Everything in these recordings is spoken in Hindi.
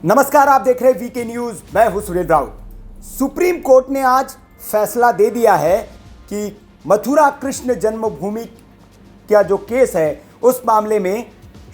नमस्कार, आप देख रहे हैं वीके न्यूज। मैं हूं सुनील राउत। सुप्रीम कोर्ट ने आज फैसला दे दिया है कि मथुरा कृष्ण जन्मभूमि का जो केस है उस मामले में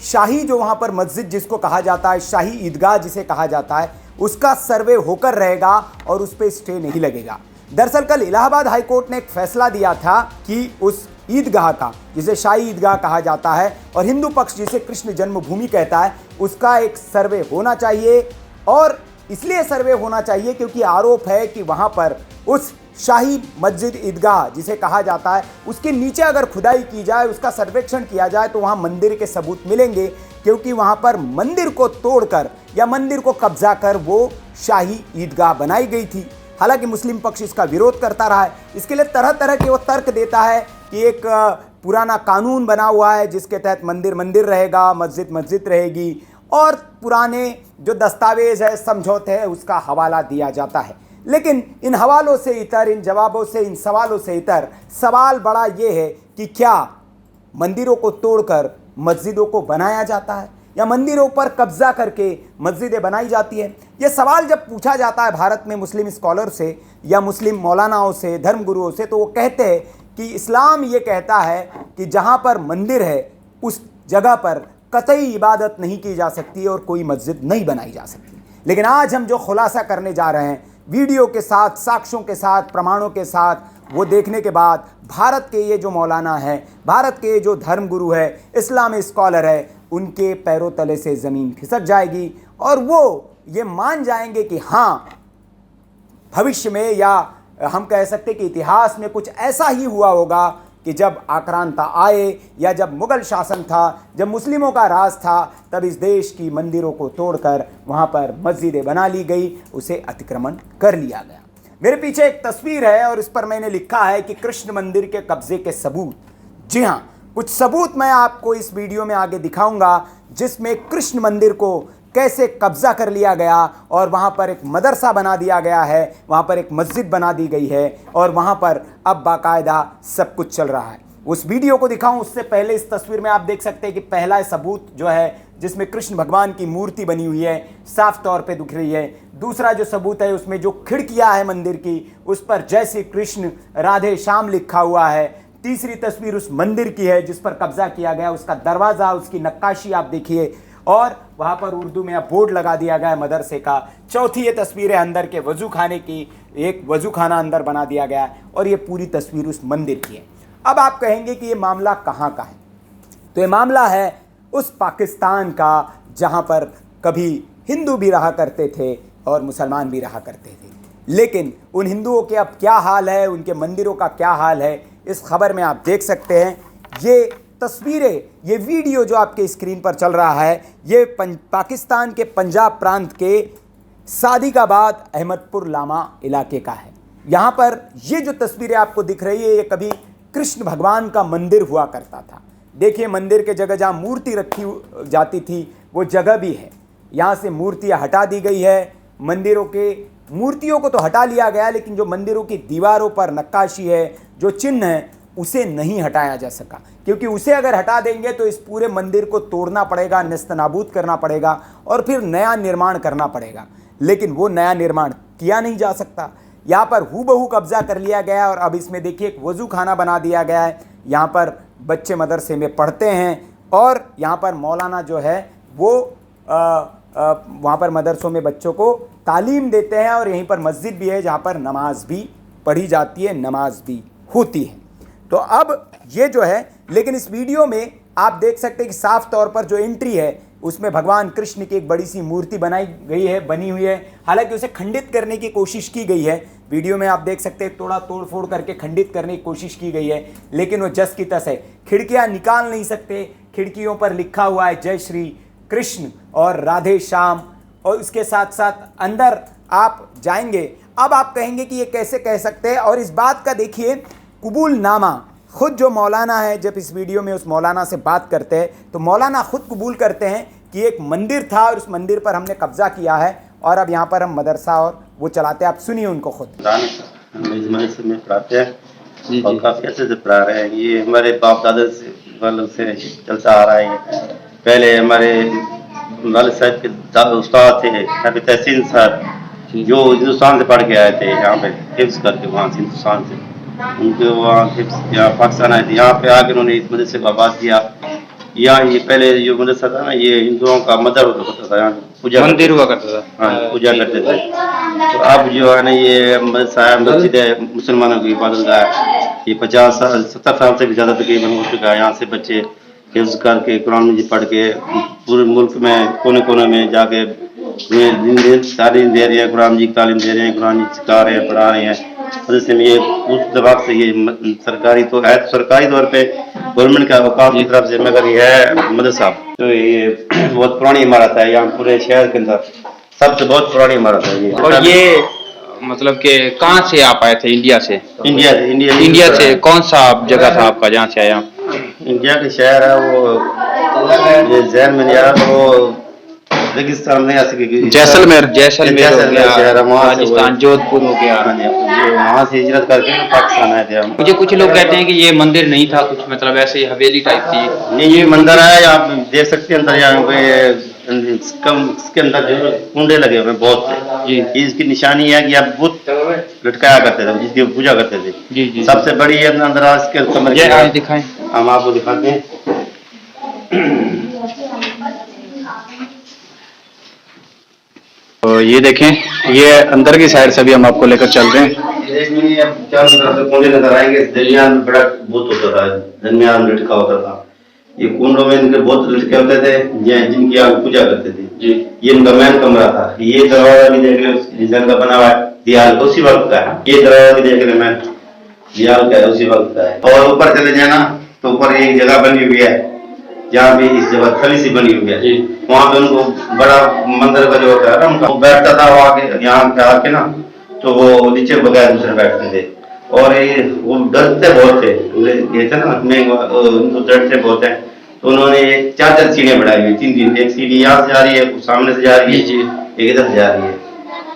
शाही जो वहां पर मस्जिद जिसको कहा जाता है, शाही ईदगाह जिसे कहा जाता है, उसका सर्वे होकर रहेगा और उस पर स्टे नहीं लगेगा। दरअसल कल इलाहाबाद हाईकोर्ट ने एक फैसला दिया था कि उस ईदगाह का, जिसे शाही ईदगाह कहा जाता है और हिंदू पक्ष जिसे कृष्ण जन्मभूमि कहता है, उसका एक सर्वे होना चाहिए। और इसलिए सर्वे होना चाहिए क्योंकि आरोप है कि वहां पर उस शाही मस्जिद ईदगाह जिसे कहा जाता है, उसके नीचे अगर खुदाई की जाए, उसका सर्वेक्षण किया जाए तो वहां मंदिर के सबूत मिलेंगे, क्योंकि वहां पर मंदिर को तोड़कर या मंदिर को कब्जा कर वो शाही ईदगाह बनाई गई थी। हालांकि मुस्लिम पक्ष इसका विरोध करता रहा है। इसके लिए तरह तरह के वो तर्क देता है कि एक पुराना कानून बना हुआ है जिसके तहत मंदिर मंदिर रहेगा, मस्जिद मस्जिद रहेगी, और पुराने जो दस्तावेज है, समझौते हैं, उसका हवाला दिया जाता है। लेकिन इन हवालों से इतर, इन जवाबों से, इन सवालों से इतर सवाल बड़ा ये है कि क्या मंदिरों को तोड़कर मस्जिदों को बनाया जाता है या मंदिरों पर कब्जा करके मस्जिदें बनाई जाती है? यह सवाल जब पूछा जाता है भारत में मुस्लिम स्कॉलर से या मुस्लिम मौलानाओं से, धर्मगुरुओं से, तो वो कहते हैं कि इस्लाम ये कहता है कि जहाँ पर मंदिर है उस जगह पर कतई इबादत नहीं की जा सकती और कोई मस्जिद नहीं बनाई जा सकती। लेकिन आज हम जो खुलासा करने जा रहे हैं, वीडियो के साथ, साक्ष्यों के साथ, प्रमाणों के साथ, वो देखने के बाद भारत के ये जो मौलाना हैं, भारत के जो धर्मगुरु है, इस्लामी स्कॉलर है, उनके पैरों तले से ज़मीन खिसक जाएगी और वो ये मान जाएंगे कि हाँ, भविष्य में या हम कह सकते कि इतिहास में कुछ ऐसा ही हुआ होगा कि जब आक्रांता आए या जब मुगल शासन था, जब मुस्लिमों का राज था, तब इस देश की मंदिरों को तोड़कर वहाँ पर मस्जिदें बना ली गई, उसे अतिक्रमण कर लिया गया। मेरे पीछे एक तस्वीर है और इस पर मैंने लिखा है कि कृष्ण मंदिर के कब्जे के सबूत। जी हाँ, कुछ सबूत मैं आपको इस वीडियो में आगे दिखाऊंगा जिसमें कृष्ण मंदिर को कैसे कब्जा कर लिया गया और वहाँ पर एक मदरसा बना दिया गया है, वहाँ पर एक मस्जिद बना दी गई है और वहाँ पर अब बाकायदा सब कुछ चल रहा है। उस वीडियो को दिखाऊं उससे पहले इस तस्वीर में आप देख सकते हैं कि पहला सबूत जो है जिसमें कृष्ण भगवान की मूर्ति बनी हुई है, साफ तौर पे दिख रही है। दूसरा जो सबूत है उसमें जो खिड़कियाँ है मंदिर की, उस पर जय श्री कृष्ण राधे श्याम लिखा हुआ है। तीसरी तस्वीर उस मंदिर की है जिस पर कब्जा किया गया, उसका दरवाज़ा, उसकी नक्काशी आप देखिए और वहाँ पर उर्दू में बोर्ड लगा दिया गया है मदरसे का। चौथी ये तस्वीर है अंदर के वजू खाने की, एक वजू खाना अंदर बना दिया गया है और ये पूरी तस्वीर उस मंदिर की है। अब आप कहेंगे कि ये मामला कहाँ का है, तो ये मामला है उस पाकिस्तान का जहाँ पर कभी हिंदू भी रहा करते थे और मुसलमान भी रहा करते थे। लेकिन उन हिंदुओं के अब क्या हाल है, उनके मंदिरों का क्या हाल है, इस खबर में आप देख सकते हैं। ये तस्वीरें, ये वीडियो जो आपके स्क्रीन पर चल रहा है, ये पाकिस्तान के पंजाब प्रांत के सादिकाबाद अहमदपुर लामा इलाके का है। यहाँ पर ये जो तस्वीरें आपको दिख रही है, ये कभी कृष्ण भगवान का मंदिर हुआ करता था। देखिए, मंदिर के जगह जहाँ मूर्ति रखी जाती थी वो जगह भी है। यहाँ से मूर्तियाँ हटा दी गई है। मंदिरों के मूर्तियों को तो हटा लिया गया, लेकिन जो मंदिरों की दीवारों पर नक्काशी है, जो चिन्ह है, उसे नहीं हटाया जा सका, क्योंकि उसे अगर हटा देंगे तो इस पूरे मंदिर को तोड़ना पड़ेगा, नेस्तनाबूद करना पड़ेगा और फिर नया निर्माण करना पड़ेगा। लेकिन वो नया निर्माण किया नहीं जा सकता। यहाँ पर हूबहू कब्जा कर लिया गया और अब इसमें देखिए एक वजू खाना बना दिया गया है। यहाँ पर बच्चे मदरसे में पढ़ते हैं और यहाँ पर मौलाना जो है वो वहाँ पर मदरसों में बच्चों को तालीम देते हैं और यहीं पर मस्जिद भी है जहाँ पर नमाज भी पढ़ी जाती है, नमाज भी होती है। तो अब ये जो है, लेकिन इस वीडियो में आप देख सकते हैं कि साफ तौर पर जो एंट्री है उसमें भगवान कृष्ण की एक बड़ी सी मूर्ति बनाई गई है, बनी हुई है। हालांकि उसे खंडित करने की कोशिश की गई है। वीडियो में आप देख सकते हैं थोड़ा तोड़ फोड़ करके खंडित करने की कोशिश की गई है, लेकिन वो जस की तस है। खिड़कियाँ निकाल नहीं सकते। खिड़कियों पर लिखा हुआ है जय श्री कृष्ण और राधे श्याम, और इसके साथ साथ अंदर आप जाएंगे। अब आप कहेंगे कि ये कैसे कह सकते हैं, और इस बात का देखिए कबूलनामा, खुद जो मौलाना है, जब इस वीडियो में उस मौलाना से बात करते हैं तो मौलाना खुद कबूल करते हैं कि एक मंदिर था और उस मंदिर पर हमने कब्जा किया है और अब यहाँ पर हम मदरसा और वो चलाते हैं। आप सुनिए उनको खुद। हम इस मदरसे में पढ़ाते हैं और काफ़ी अच्छे से पढ़ा रहे हैं। ये हमारे बाप दादा से वालों से चलता आ रहा है। पहले हमारे वाले साहब के उस्ताद थे हाफिज तहसीन साहब, जो हिंदुस्तान से पढ़ के आए थे यहाँ पे हिफ्स करके, वहाँ से हिंदुस्तान से उनके वहाँ हिफ्स यहाँ पाकिस्तान आए थे। यहाँ पे आके उन्होंने इस मदरसे को आबाद किया। यहाँ ये पहले जो मदरसा था ना, ये हिंदुओं का मदर होता था, यहाँ पूजा मंदिर हुआ करता था। हाँ, पूजा करते थे। तो अब जो है ना ये मदरसा है, मस्जिद है, मुसलमानों की इबादत का है। ये 50 साल 70 साल से भी ज़्यादा तकरीबन हो चुका है। यहाँ से बच्चे हिफ्ज़ करके कुरान मजीद पढ़ के पूरे मुल्क में कोने कोने में जाके तालीम दे रहे हैं, कुरान मजीद तालीम दे रहे हैं, कुरान मजीद सिखा रहे हैं, पढ़ा रहे हैं। मदरसे में ये उस दबाव से ये सरकारी तो है, सरकारी तौर पे गवर्नमेंट का औकाफ की तरफ से, मगर ये है मदरसा तो ये बहुत पुरानी इमारत है। यहाँ पूरे शहर के अंदर सबसे बहुत पुरानी इमारत है ये। और ये मतलब कि कहाँ से आप आए थे? इंडिया से? इंडिया से कौन सा जगह था आपका जहाँ से आया? इंडिया के शहर है वो, ये जहन में नहीं आ रहा, वो रेगिस्तान में जैसलमेर शहर है, वहाँ से राजस्थान, जोधपुर हो गया। वहाँ से हिजरत करके पाकिस्तान आए थे हम। मुझे कुछ लोग कहते हैं कि ये मंदिर नहीं था, कुछ मतलब ऐसे ही हवेली टाइप थी। नहीं, ये मंदिर है, आप देख सकते हैं अंदर। यहाँ पे इसके अंदर जो कुंडे लगे हुए बहुत जी, इसकी निशानी है कि आप बुत लटकाया करते थे, जिसकी पूजा करते थे। जी जी। सबसे बड़ी अंदर आज के कमरे दिखाएं, हम आपको दिखाते हैं। तो ये देखें, ये अंदर की साइड से भी हम आपको लेकर चल रहे हैं। चारों तरफ से कुंडे नजर आएंगे। दरमियान में बड़ा बुत होता था, दरमियान में लटका होता था। ये कुंडों में इनके बहुत लटके होते थे जिनकी आप पूजा करते थे जी। ये इनका मेन कमरा था। ये दरवाजा भी देख रहे डिजाइन का बना हुआ है, दीवार उसी वक्त का है। ये दरवाजा भी देख रहे हैं, दीवार का है, उसी वक्त का है। और ऊपर चले जाना तो ऊपर एक जगह बनी हुई है, जहाँ भी इस जगह थली सी बनी हुई है, वहाँ पे उनको बड़ा मंदिर का जो होता है ना, उनका बैठता था वो आके, यहाँ पे आके ना, तो वो नीचे बगैर दूसरे बैठते थे। और ये वो डरते बहुत थे, ये थे ना उनको डरते बहुत है। तो उन्होंने 4 सीढ़ियाँ बढ़ाई हुई, 3 एक सीढ़ी यहाँ से जा रही है, सामने से जा रही है, एक इधर से जा रही है।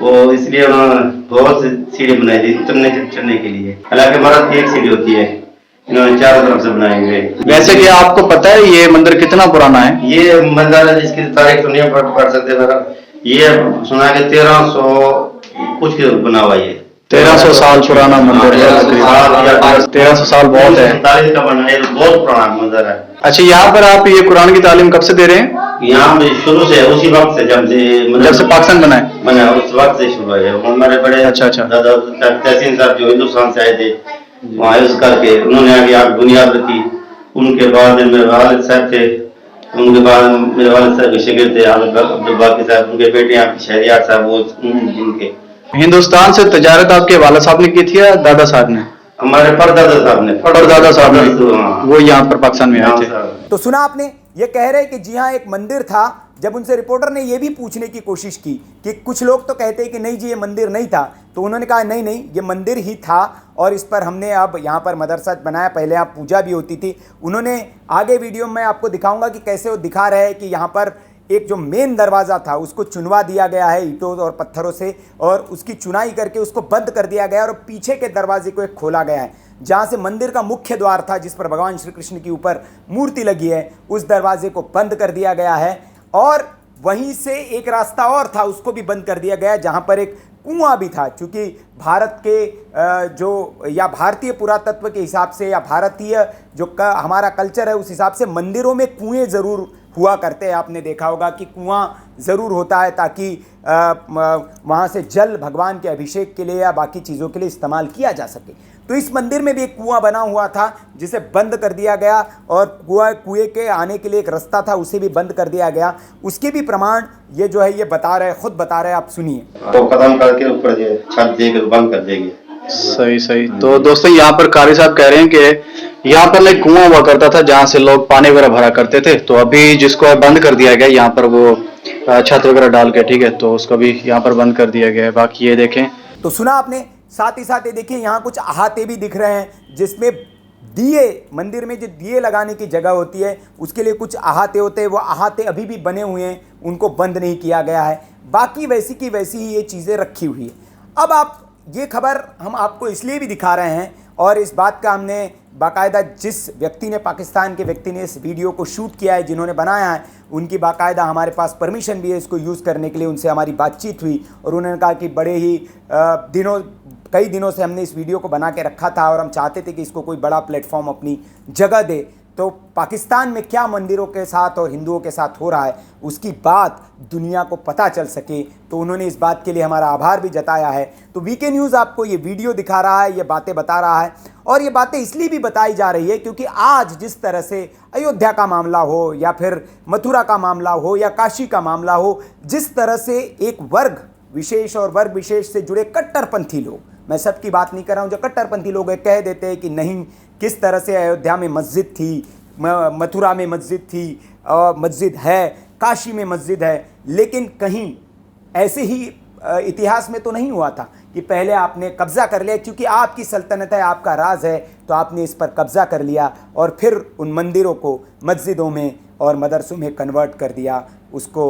वो इसलिए उन्होंने बहुत सी सीढ़ी बनाई थी उतरने चढ़ने के लिए। हालांकि हमारा एक सीढ़ी होती है, इन्होंने 4 तरफ से बनाए हुए। वैसे कि आपको पता है ये मंदिर कितना पुराना है? ये मंदिर जिसकी तारीख तो नहीं पढ़ सकते मगर ये सुना है कि 1300 कुछ बना हुआ। ये 1300 साल पुराना मंदिर है। 1300 साल बहुत है। 47 का बना है, बहुत पुराना मंदिर है। अच्छा, यहाँ पर आप ये कुरान की तालीम कब से दे रहे हैं? यहाँ पे शुरू से, उसी वक्त से, जब से पाकिस्तान बना उस वक्त से शुरू है। हमारे बड़े अच्छा दादा तहसीन साहब जो हिंदुस्तान से आए थे, वहाँ यूज करके उन्होंने आगे आप बुनियाद रखी। उनके बाद मेरे वालिद साहब थे, उनके बाद मेरे वालिद साहब के शिगिर्द थे अब्दुल बाकी साहब, उनके बेटे यहाँ शहरियार साहब, वो जिनके हिंदुस्तान से तजारत आपके वालिद साहब ने की थी या दादा साहब ने? हमारे परदादा साहब ने, वो यहाँ पर पाकिस्तान में आए थे। तो सुना आपने, ये कह रहे कि जी हाँ एक मंदिर था। जब उनसे रिपोर्टर ने ये भी पूछने की कोशिश की कि कुछ लोग तो कहते हैं कि नहीं जी ये मंदिर नहीं था, तो उन्होंने कहा नहीं नहीं ये मंदिर ही था और इस पर हमने अब यहाँ पर मदरसा बनाया, पहले यहाँ पूजा भी होती थी। उन्होंने आगे वीडियो में आपको दिखाऊंगा कि कैसे वो दिखा रहे हैं कि यहाँ पर एक जो मेन दरवाज़ा था उसको चुनवा दिया गया है ईंटों और पत्थरों से, और उसकी चुनाई करके उसको बंद कर दिया गया और पीछे के दरवाजे को एक खोला गया है, जहाँ से मंदिर का मुख्य द्वार था जिस पर भगवान श्री कृष्ण की ऊपर मूर्ति लगी है, उस दरवाजे को बंद कर दिया गया है। और वहीं से एक रास्ता और था, उसको भी बंद कर दिया गया, जहाँ पर एक कुआं भी था। क्योंकि भारत के जो या भारतीय पुरातत्व के हिसाब से या भारतीय जो हमारा कल्चर है उस हिसाब से मंदिरों में कुएं ज़रूर हुआ करते हैं। आपने देखा होगा कि कुआं ज़रूर होता है ताकि वहाँ से जल भगवान के अभिषेक के लिए या बाकी चीज़ों के लिए इस्तेमाल किया जा सके। तो इस मंदिर में भी एक कुआं बना हुआ था जिसे बंद कर दिया गया, और कुएं के आने के लिए एक रास्ता था उसे भी बंद कर दिया गया। उसके भी प्रमाण ये जो है ये बता रहे, खुद बता रहे, आप सुनिए। तो कदम करके ऊपर छत देकर बंद कर देंगे। सही। तो दोस्तों यहाँ पर कारी साहब कह रहे हैं कि यहाँ पर एक कुआं हुआ करता था जहाँ से लोग पानी वगैरह भरा करते थे, तो अभी जिसको बंद कर दिया गया यहाँ पर वो छत वगैरह डाल के, ठीक है, तो उसको भी यहाँ पर बंद कर दिया गया है। बाकी ये देखें, तो सुना आपने, साथ ही साथ ये देखिए यहाँ कुछ अहाते भी दिख रहे हैं जिसमें दिए, मंदिर में जो दिए लगाने की जगह होती है उसके लिए कुछ अहाते होते हैं, वो अहाते अभी भी बने हुए हैं, उनको बंद नहीं किया गया है। बाकी वैसी की वैसी ही ये चीज़ें रखी हुई है। अब आप ये खबर हम आपको इसलिए भी दिखा रहे हैं और इस बात का हमने बाकायदा जिस व्यक्ति ने, पाकिस्तान के व्यक्ति ने इस वीडियो को शूट किया है, जिन्होंने बनाया है, उनकी बाकायदा हमारे पास परमिशन भी है इसको यूज़ करने के लिए। उनसे हमारी बातचीत हुई और उन्होंने कहा कि बड़े ही कई दिनों से हमने इस वीडियो को बना के रखा था और हम चाहते थे कि इसको कोई बड़ा प्लेटफॉर्म अपनी जगह दे, तो पाकिस्तान में क्या मंदिरों के साथ और हिंदुओं के साथ हो रहा है उसकी बात दुनिया को पता चल सके, तो उन्होंने इस बात के लिए हमारा आभार भी जताया है। तो वीके न्यूज़ आपको ये वीडियो दिखा रहा है, ये बातें बता रहा है, और ये बातें इसलिए भी बताई जा रही है क्योंकि आज जिस तरह से अयोध्या का मामला हो या फिर मथुरा का मामला हो या काशी का मामला हो, जिस तरह से एक वर्ग विशेष और वर्ग विशेष से जुड़े कट्टरपंथी लोग, मैं सबकी बात नहीं कर रहा हूँ, जो कट्टरपंथी लोग कह देते हैं कि नहीं, किस तरह से अयोध्या में मस्जिद थी, मथुरा में मस्जिद थी, मस्जिद है, काशी में मस्जिद है, लेकिन कहीं ऐसे ही इतिहास में तो नहीं हुआ था कि पहले आपने कब्ज़ा कर लिया, क्योंकि आपकी सल्तनत है, आपका राज है, तो आपने इस पर कब्ज़ा कर लिया और फिर उन मंदिरों को मस्जिदों में और मदरसों में कन्वर्ट कर दिया, उसको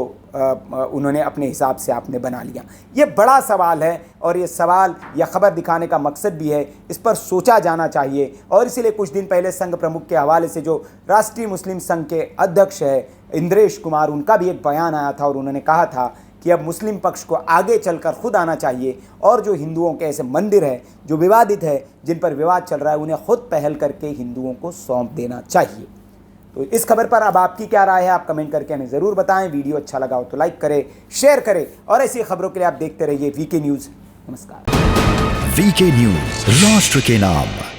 उन्होंने अपने हिसाब से आपने बना लिया। ये बड़ा सवाल है और ये सवाल या ख़बर दिखाने का मकसद भी है, इस पर सोचा जाना चाहिए। और इसीलिए कुछ दिन पहले संघ प्रमुख के हवाले से जो राष्ट्रीय मुस्लिम संघ के अध्यक्ष है इंद्रेश कुमार, उनका भी एक बयान आया था और उन्होंने कहा था कि अब मुस्लिम पक्ष को आगे चलकर खुद आना चाहिए और जो हिंदुओं के ऐसे मंदिर हैं जो विवादित है, जिन पर विवाद चल रहा है, उन्हें खुद पहल करके हिंदुओं को सौंप देना चाहिए। तो इस खबर पर अब आपकी क्या राय है, आप कमेंट करके हमें ज़रूर बताएं। वीडियो अच्छा लगा हो तो लाइक करें, शेयर करें और ऐसी खबरों के लिए आप देखते रहिए वीके न्यूज़। नमस्कार। वीके न्यूज़, राष्ट्र के नाम।